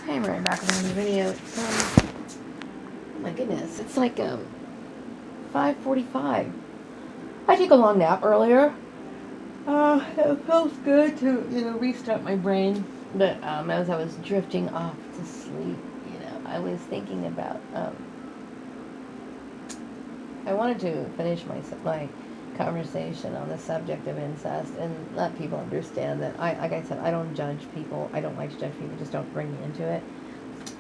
Hey, I'm right back with another video. Oh my goodness, it's like 5:45. I took a long nap earlier. It feels good to restart my brain. But as I was drifting off to sleep, I was thinking about I wanted to finish my conversation on the subject of incest and let people understand that like I said, I don't judge people. I don't like to judge people. Just don't bring me into it.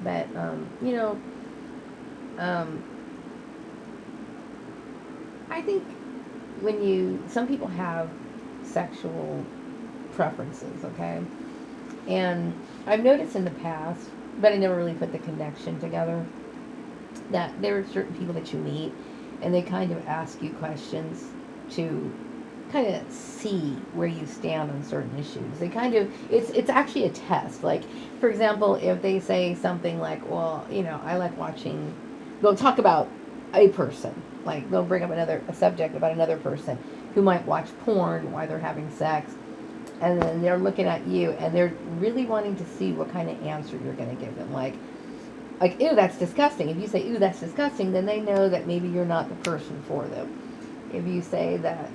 But um, I think some people have sexual preferences, okay, and I've noticed in the past, but I never really put the connection together, that there are certain people that you meet, and they kind of ask you questions to kind of see where you stand on certain issues. They kind of it's actually a test. Like, for example, if they say something like, well, I like watching, they'll talk about a person, like they'll bring up a subject about another person who might watch porn while they're having sex, and then they're looking at you and they're really wanting to see what kind of answer you're going to give them. Like, ew, that's disgusting. If you say, ew, that's disgusting, then they know that maybe you're not the person for them. If you say that,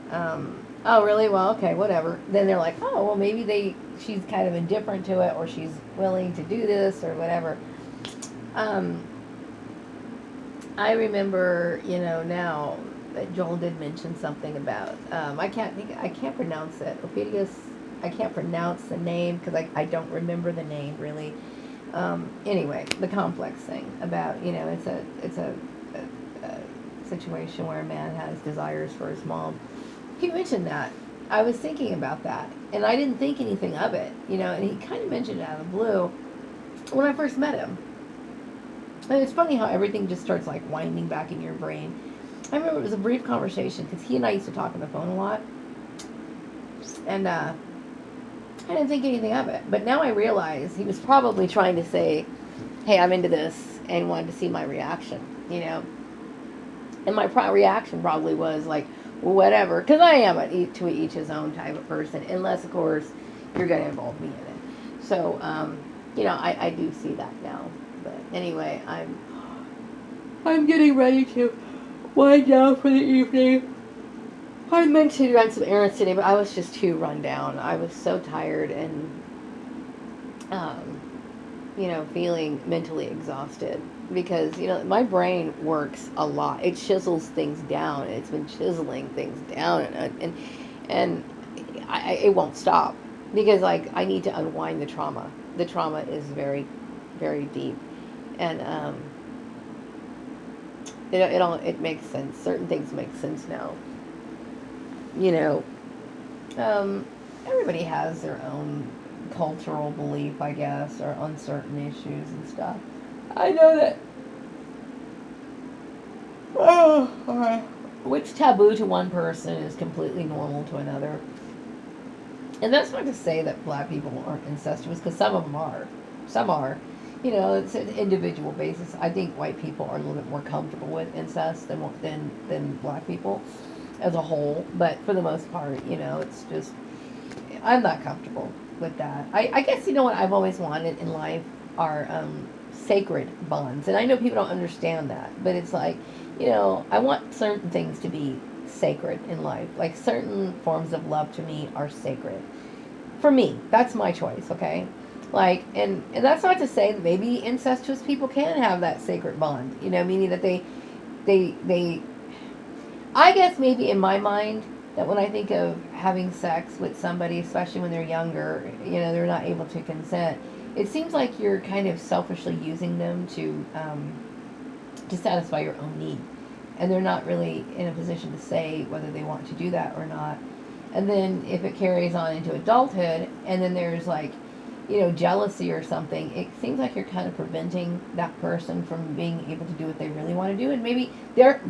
oh, really? Well, okay, whatever. Then they're like, oh, well, maybe she's kind of indifferent to it, or she's willing to do this, or whatever. I remember, now that Joel did mention something about, I can't pronounce it. Ophidius, I can't pronounce the name because I don't remember the name really. Anyway, the complex thing about, it's a situation where a man has desires for his mom. He mentioned that. I was thinking about that, and I didn't think anything of it, and he kind of mentioned it out of the blue when I first met him. And it's funny how everything just starts like winding back in your brain. I remember it was a brief conversation because he and I used to talk on the phone a lot, and I didn't think anything of it. But now I realize he was probably trying to say, hey, I'm into this, and wanted to see my reaction, And my reaction probably was like, well, whatever, because I am to each his own type of person, unless, of course, you're going to involve me in it. So, I do see that now. But anyway, I'm getting ready to wind down for the evening. I meant to run some errands today, but I was just too run down. I was so tired and, feeling mentally exhausted because, my brain works a lot. It chisels things down. It's been chiseling things down, and it won't stop because, like, I need to unwind the trauma. The trauma is very, very deep, and it makes sense. Certain things make sense now. Everybody has their own cultural belief, I guess, or on certain issues and stuff. I know that. Oh, alright. What's taboo to one person is completely normal to another. And that's not to say that black people aren't incestuous, because some of them are. Some are. It's an individual basis. I think white people are a little bit more comfortable with incest than black people as a whole. But for the most part, it's just, I'm not comfortable with that. I guess, what I've always wanted in life are sacred bonds. And I know people don't understand that, but it's like, I want certain things to be sacred in life. Like, certain forms of love to me are sacred. For me, that's my choice, okay? Like, and that's not to say that maybe incestuous people can have that sacred bond, meaning that they I guess maybe in my mind that when I think of having sex with somebody, especially when they're younger, they're not able to consent, it seems like you're kind of selfishly using them to satisfy your own need. And they're not really in a position to say whether they want to do that or not. And then if it carries on into adulthood, and then there's like, jealousy or something, it seems like you're kind of preventing that person from being able to do what they really want to do. And maybe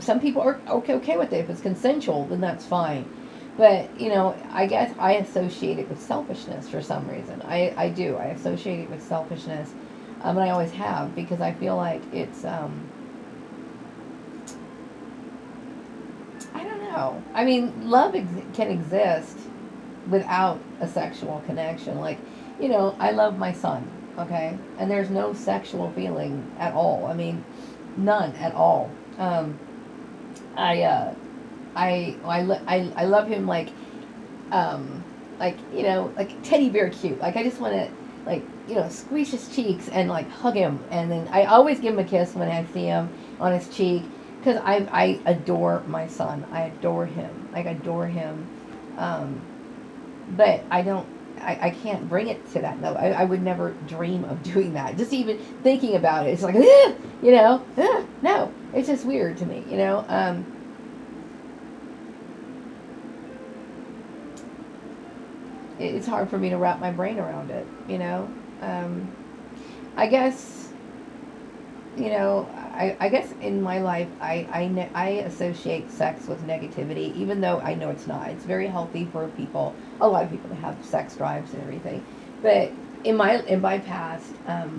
some people are okay with it. If it's consensual, then that's fine. But, I guess I associate it with selfishness for some reason. I do. I associate it with selfishness. And I always have, because I feel like it's, I don't know. I mean, love can exist without a sexual connection. Like, I love my son. okay? And there's no sexual feeling at all. I mean, none at all. I I love him like like teddy bear cute. Like I just want to like squeeze his cheeks and like hug him, and then I always give him a kiss when I see him on his cheek because I adore my son. I adore him. Like adore him. But I don't. I can't bring it to that level. I would never dream of doing that. Just even thinking about it, it's like, no. It's just weird to me, It's hard for me to wrap my brain around it. I guess, I guess in my life, I associate sex with negativity, even though I know it's not. It's very healthy for people, a lot of people to have sex drives and everything. But in my past,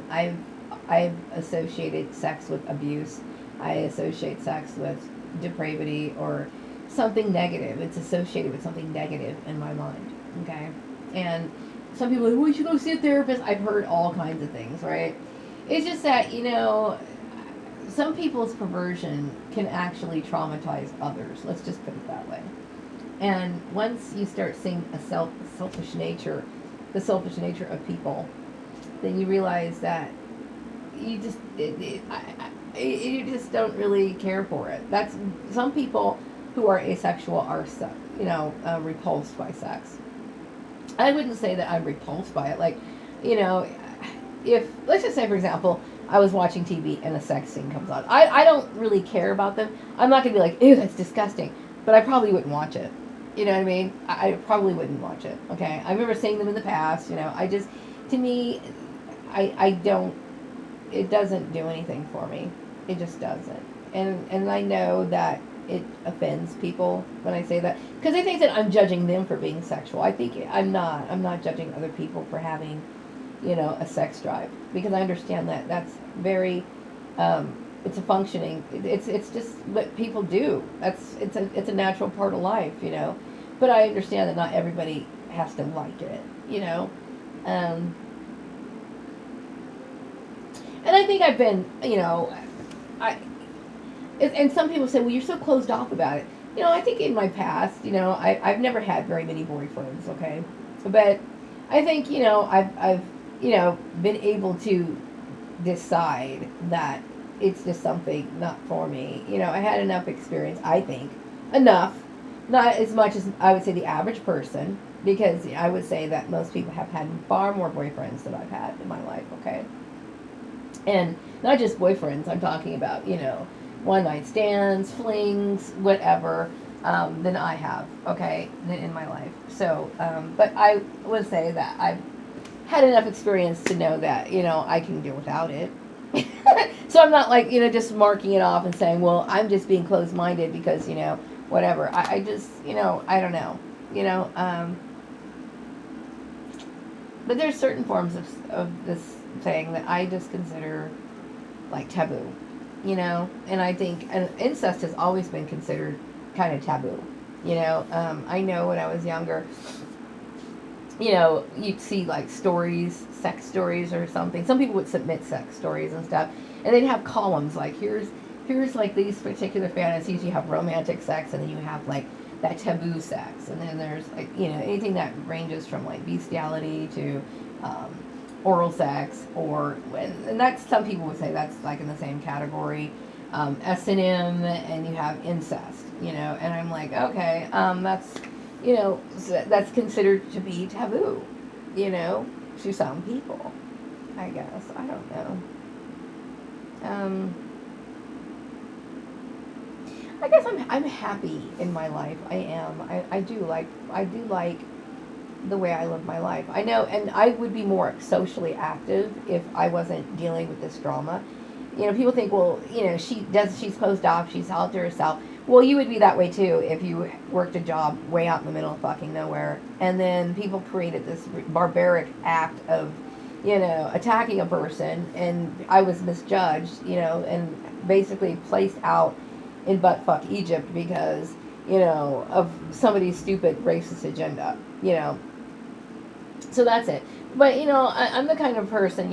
I've associated sex with abuse. I associate sex with depravity or something negative. It's associated with something negative in my mind. Okay, and some people are like, well, you should go see a therapist. I've heard all kinds of things, right? It's just that some people's perversion can actually traumatize others. Let's just put it that way. And once you start seeing selfish nature, the selfish nature of people, then you realize that you just you just don't really care for it. That's some people who are asexual are repulsed by sex. I wouldn't say that I'm repulsed by it. Like, if let's just say for example, I was watching TV and a sex scene comes on. I don't really care about them. I'm not gonna be like, ew, that's disgusting. But I probably wouldn't watch it. You know what I mean? I probably wouldn't watch it. Okay. I remember seeing them in the past. To me, I don't. It doesn't do anything for me. It just doesn't. And I know that it offends people when I say that because they think that I'm judging them for being sexual. I think I'm not. I'm not judging other people for having, a sex drive because I understand that that's very. It's a functioning. It's just what people do. It's a natural part of life, But I understand that not everybody has to like it, And I think I've been, and some people say, well, you're so closed off about it. I think in my past, I've never had very many boyfriends, okay? But I think, I've been able to decide that it's just something not for me. I had enough experience, I think. Enough. Not as much as I would say the average person, because I would say that most people have had far more boyfriends than I've had in my life, okay? And not just boyfriends, I'm talking about, one night stands, flings, whatever, than I have, okay, in my life. So, but I would say that I've had enough experience to know that, I can do without it. So I'm not like, just marking it off and saying, well, I'm just being closed-minded because, whatever. I just, I don't know, but there's certain forms of this thing that I just consider like taboo, and I think incest has always been considered kind of taboo, I know when I was younger, you'd see like stories, sex stories or something. Some people would submit sex stories and stuff, and they'd have columns like here's like these particular fantasies. You have romantic sex, and then you have like that taboo sex, and then there's like anything that ranges from like bestiality to oral sex, and that's some people would say that's like in the same category. S&M, and you have incest, and I'm like, okay, that's that's considered to be taboo, to some people, I guess. I don't know. I guess I'm happy in my life. I am. I do like the way I live my life. I know, and I would be more socially active if I wasn't dealing with this drama. People think, well, she's closed off, she's out to herself. Well, you would be that way too if you worked a job way out in the middle of fucking nowhere, and then people created this barbaric act of, attacking a person, and I was misjudged, and basically placed out in buttfuck Egypt because, of somebody's stupid racist agenda, So that's it. But, I'm the kind of person,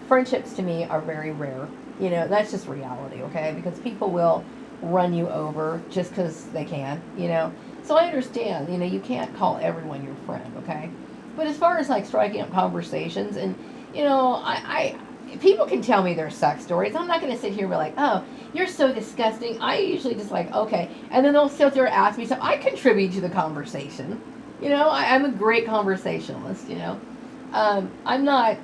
friendships to me are very rare. That's just reality, okay? Because people will run you over just because they can. So I understand, you can't call everyone your friend, okay? But as far as like striking up conversations, and, people can tell me their sex stories. I'm not going to sit here and be like, oh, you're so disgusting. I usually just like, okay. And then they'll sit there and ask me, so I contribute to the conversation. I'm a great conversationalist. I'm not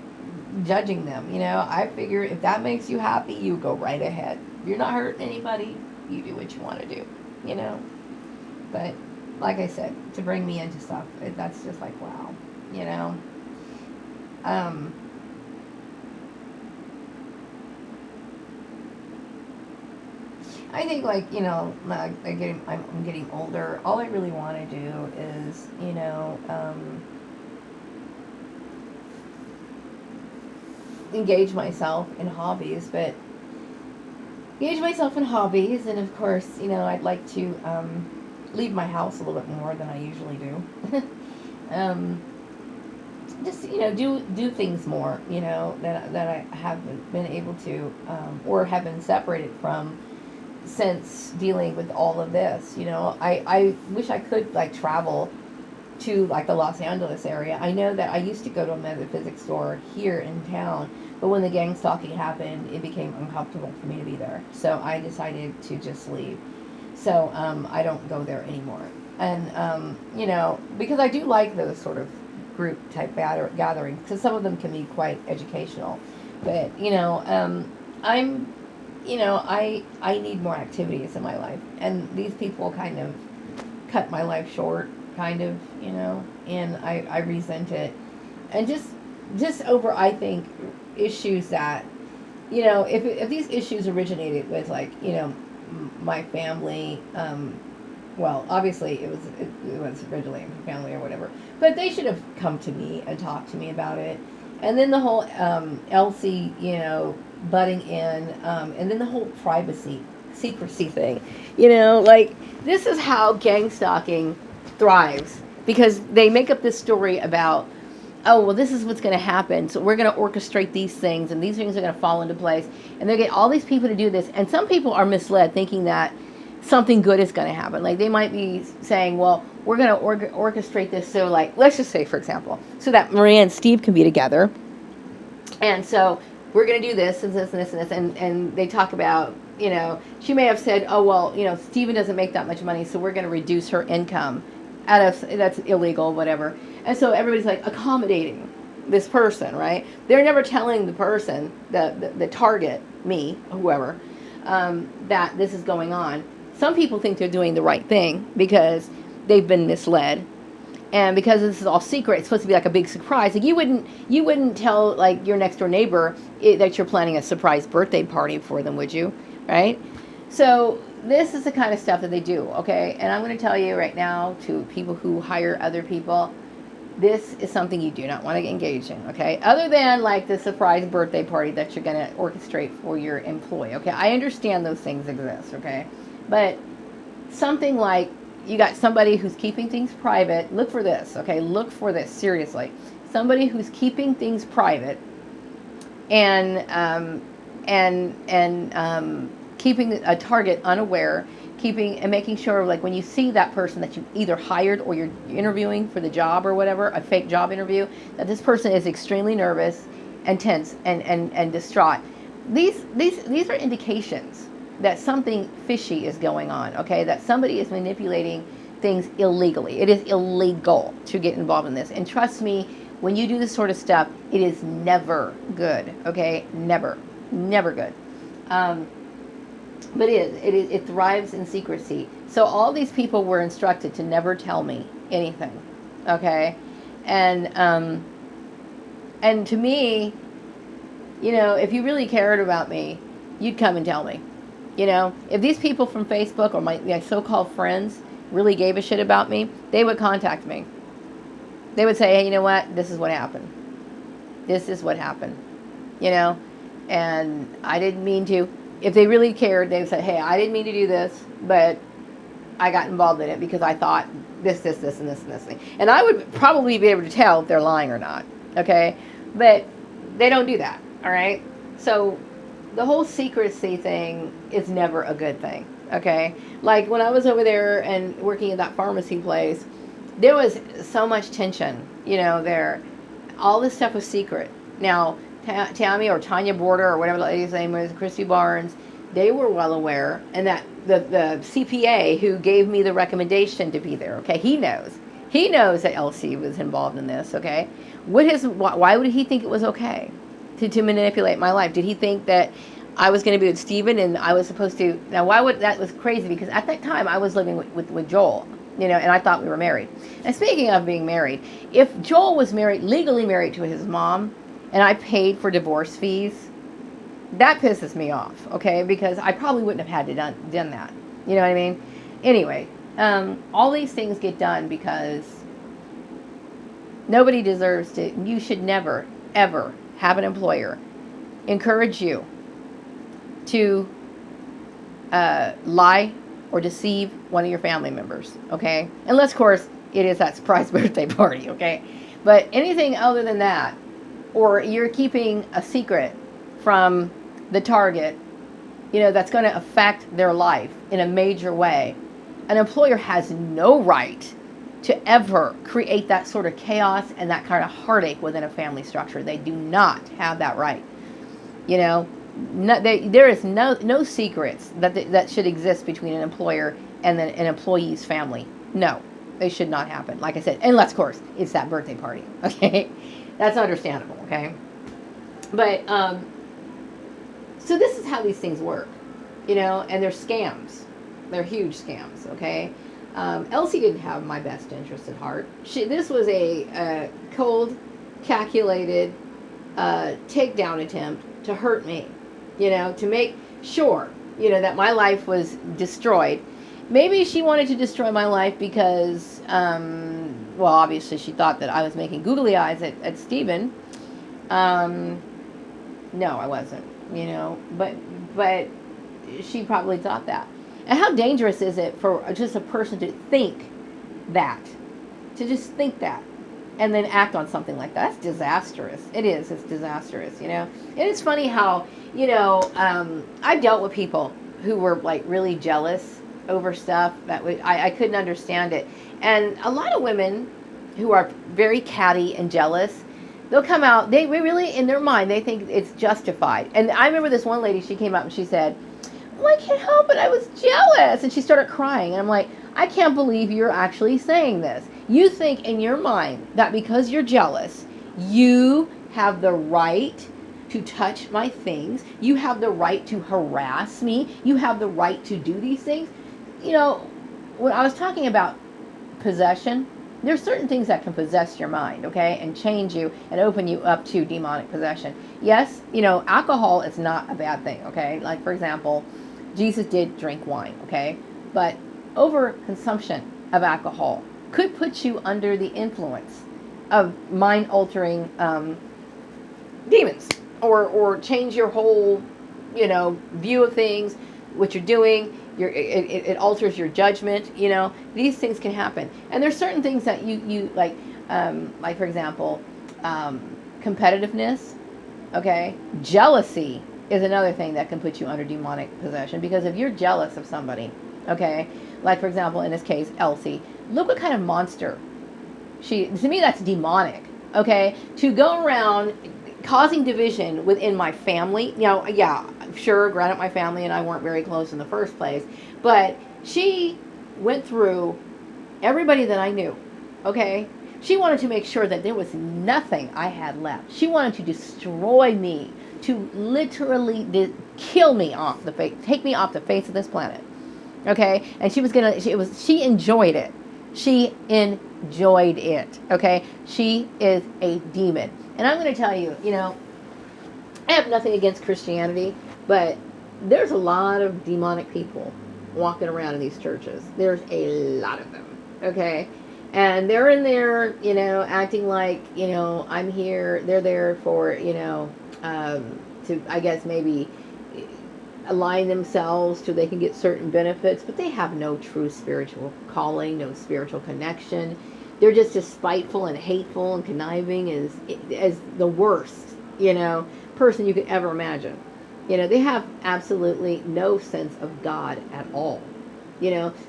judging them. I figure if that makes you happy, you go right ahead. If you're not hurting anybody, you do what you want to do. But like I said, to bring me into stuff, that's just like, wow. Um, I think I'm getting older. All I really want to do is, engage myself in hobbies, and of course, I'd like to leave my house a little bit more than I usually do. um, just do things more, that I haven't been able to, or have been separated from since dealing with all of this. I wish I could like travel to like the Los Angeles area. I know that I used to go to a metaphysics store here in town, but when the gang stalking happened, it became uncomfortable for me to be there. So I decided to just leave. So I don't go there anymore. And, because I do like those sort of group type gatherings, because some of them can be quite educational. But, I need more activities in my life. And these people kind of cut my life short, kind of, and I resent it. And just over, I think, issues that, if these issues originated with, like, my family, well, obviously it was originally my family or whatever, but they should have come to me and talked to me about it. And then the whole Elsie, butting in, and then the whole secrecy thing, like, this is how gang stalking thrives, because they make up this story about, oh, well, this is what's going to happen, so we're going to orchestrate these things, and these things are going to fall into place, and they get all these people to do this, and some people are misled thinking that something good is going to happen. Like, they might be saying, well, we're going to orchestrate this, so, like, let's just say, for example, so that Maria and Steve can be together, and so we're going to do this and this and this and this, and they talk about, she may have said, oh, well, Steven doesn't make that much money, so we're going to reduce her income that's illegal, whatever. And so everybody's like accommodating this person, right? They're never telling the person, the target, me, whoever, that this is going on. Some people think they're doing the right thing because they've been misled, and because this is all secret, it's supposed to be like a big surprise. Like, you wouldn't tell, like, your next door neighbor that you're planning a surprise birthday party for them, would you? Right? So this is the kind of stuff that they do, okay? And I'm going to tell you right now, to people who hire other people, this is something you do not want to engage in, okay? Other than, like, the surprise birthday party that you're going to orchestrate for your employee, okay? I understand those things exist, okay? But something like, you got somebody who's keeping things private. Look for this, okay? Look for this, seriously. Somebody who's keeping things private and keeping a target unaware, and making sure, like, when you see that person that you either hired or you're interviewing for the job or whatever, a fake job interview, that this person is extremely nervous and tense and distraught. These are indications that something fishy is going on, okay? That somebody is manipulating things illegally. It is illegal to get involved in this. And trust me, when you do this sort of stuff, it is never good, okay? Never good. But it thrives in secrecy. So all these people were instructed to never tell me anything, okay? And to me, if you really cared about me, you'd come and tell me. If these people from Facebook or my so-called friends really gave a shit about me, they would contact me. They would say, hey, you know what? This is what happened. This is what happened. And I didn't mean to. If they really cared, they would say, hey, I didn't mean to do this, but I got involved in it because I thought this, and this, and this thing. And I would probably be able to tell if they're lying or not. Okay? But they don't do that, all right? So the whole secrecy thing is never a good thing, okay? Like when I was over there and working at that pharmacy place, there was so much tension, there. All this stuff was secret. Now, Tammy or Tanya Border or whatever the lady's name was, Christy Barnes, they were well aware, and that the CPA who gave me the recommendation to be there, okay, he knows that Elsie was involved in this, okay. Why would he think it was okay to manipulate my life? Did he think that I was going to be with Steven and I was supposed to? Now, that was crazy, because at that time I was living with Joel, and I thought we were married. And speaking of being married, if Joel was legally married to his mom, and I paid for divorce fees, that pisses me off, okay? Because I probably wouldn't have had to done that. You know what I mean? Anyway, all these things get done because nobody deserves to. You should never, ever have an employer encourage you to lie or deceive one of your family members, okay? Unless, of course, it is that surprise birthday party, okay? But anything other than that, or you're keeping a secret from the target, that's going to affect their life in a major way, an employer has no right to ever create that sort of chaos and that kind of heartache within a family structure. They do not have that right. There is no secrets that should exist between an employer and an employee's family. No, they should not happen. Like I said, unless, of course, it's that birthday party. Okay, that's understandable. Okay, but so this is how these things work, and they're scams. They're huge scams. Okay, Elsie didn't have my best interest at heart. This was a cold, calculated takedown attempt to hurt me. To make sure, that my life was destroyed. Maybe she wanted to destroy my life because, well, obviously she thought that I was making googly eyes at Steven. No, I wasn't, but she probably thought that. And how dangerous is it for just a person to think that, and then act on something like that? That's disastrous. It's disastrous, And it's funny how, I dealt with people who were like really jealous over stuff that I couldn't understand it. And a lot of women who are very catty and jealous, they'll come out, they really, in their mind, they think it's justified. And I remember this one lady, she came out and she said, well, I can't help it, I was jealous. And she started crying. And I'm like, I can't believe you're actually saying this. You think in your mind that because you're jealous, you have the right to touch my things. You have the right to harass me. You have the right to do these things. When I was talking about possession, there's certain things that can possess your mind, okay, and change you and open you up to demonic possession. Yes, alcohol is not a bad thing, okay? Like, for example, Jesus did drink wine, okay? But overconsumption of alcohol could put you under the influence of mind-altering demons, or change your whole, view of things, what you're doing. It alters your judgment. These things can happen, and there's certain things that you like for example, competitiveness. Okay, jealousy is another thing that can put you under demonic possession, because if you're jealous of somebody, okay, like for example in this case Elsie, look what kind of monster to me, that's demonic. Okay, to go around causing division within my family. Yeah, sure, granted my family and I weren't very close in the first place, but she went through everybody that I knew, okay? She wanted to make sure that there was nothing I had left. She wanted to destroy me, to literally kill me off the face, take me off the face of this planet, okay? And she enjoyed it. She enjoyed it, okay? She is a demon. And I'm going to tell you, I have nothing against Christianity, but there's a lot of demonic people walking around in these churches. There's a lot of them, okay? And they're in there, acting like, I'm here. They're there for, to, I guess, maybe align themselves so they can get certain benefits, but they have no true spiritual calling, no spiritual connection. they're just as spiteful and hateful and conniving as the worst, person you could ever imagine. They have absolutely no sense of God at all.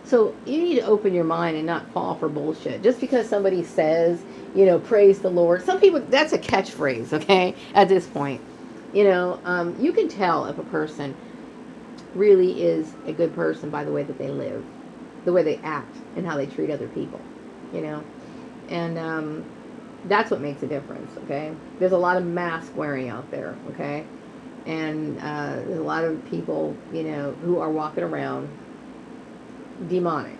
So you need to open your mind and not fall for bullshit. Just because somebody says, praise the Lord. Some people, that's a catchphrase, okay, at this point. You can tell if a person really is a good person by the way that they live, the way they act, and how they treat other people, And that's what makes a difference, okay? There's a lot of mask wearing out there, okay? And there's a lot of people, who are walking around demonic,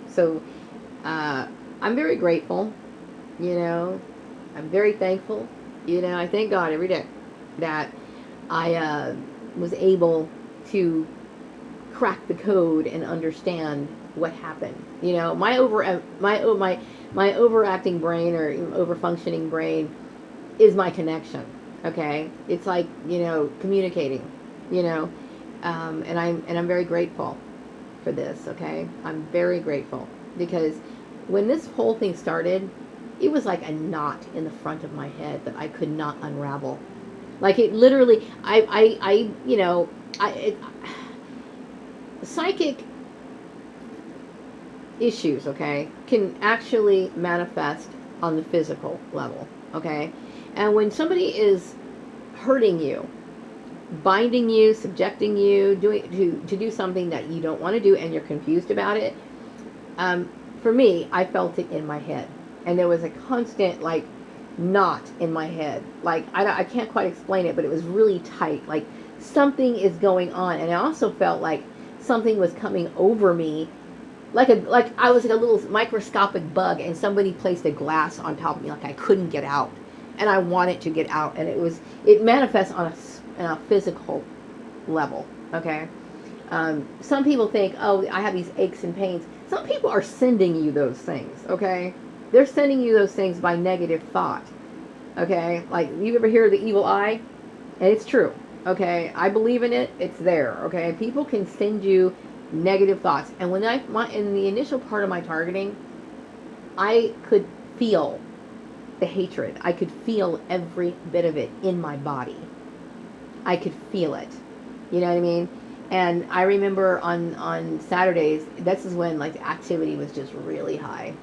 So I'm very grateful, I'm very thankful, I thank God every day that I was able to crack the code and understand what happened. My overacting brain or overfunctioning brain is my connection. Okay, it's like communicating. And I'm very grateful for this. Okay, I'm very grateful because when this whole thing started, it was like a knot in the front of my head that I could not unravel. Like it literally, psychic issues, okay, can actually manifest on the physical level, okay? And when somebody is hurting you, binding you, subjecting you, to do something that you don't want to do and you're confused about it, for me, I felt it in my head. And there was a constant, knot in my head. I can't quite explain it, but it was really tight. Like, something is going on. And I also felt like something was coming over me, like I was like a little microscopic bug, and somebody placed a glass on top of me, like I couldn't get out, and I wanted to get out, and it manifests on a physical level. Okay, some people think, oh, I have these aches and pains. Some people are sending you those things. Okay, they're sending you those things by negative thought. Okay, like you ever hear of the evil eye? And it's true. Okay, I believe in it. It's there. Okay, people can send you negative thoughts, and when in the initial part of my targeting, I could feel the hatred. I could feel every bit of it in my body. I could feel it. You know what I mean? And I remember on Saturdays, this is when the activity was just really high.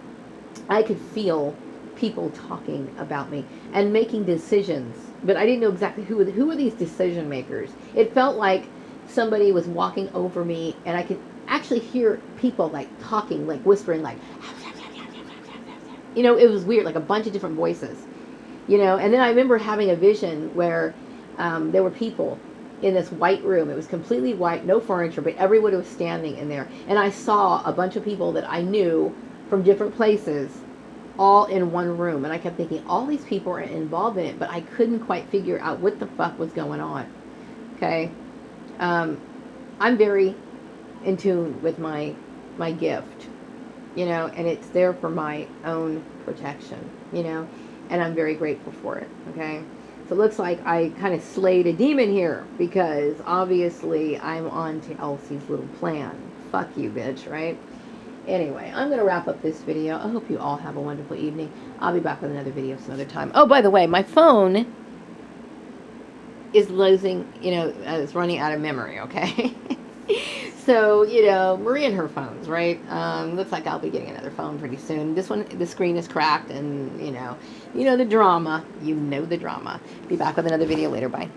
I could feel people talking about me and making decisions, but I didn't know exactly who were these decision makers. It felt like somebody was walking over me, and I could actually hear people talking, whispering, it was weird, like a bunch of different voices, and then I remember having a vision where there were people in this white room. It was completely white, no furniture, but everybody was standing in there, and I saw a bunch of people that I knew from different places all in one room, and I kept thinking all these people are involved in it, but I couldn't quite figure out what the fuck was going on. Okay. I'm very in tune with my gift, and it's there for my own protection, and I'm very grateful for it, okay? So it looks like I kind of slayed a demon here, because obviously I'm on to Elsie's little plan. Fuck you, bitch, right? Anyway, I'm going to wrap up this video. I hope you all have a wonderful evening. I'll be back with another video some other time. Oh, by the way, my phone is losing, it's running out of memory, okay? So, Marie and her phones, right? Looks like I'll be getting another phone pretty soon. This one, the screen is cracked, and, the drama. You know the drama. Be back with another video later. Bye.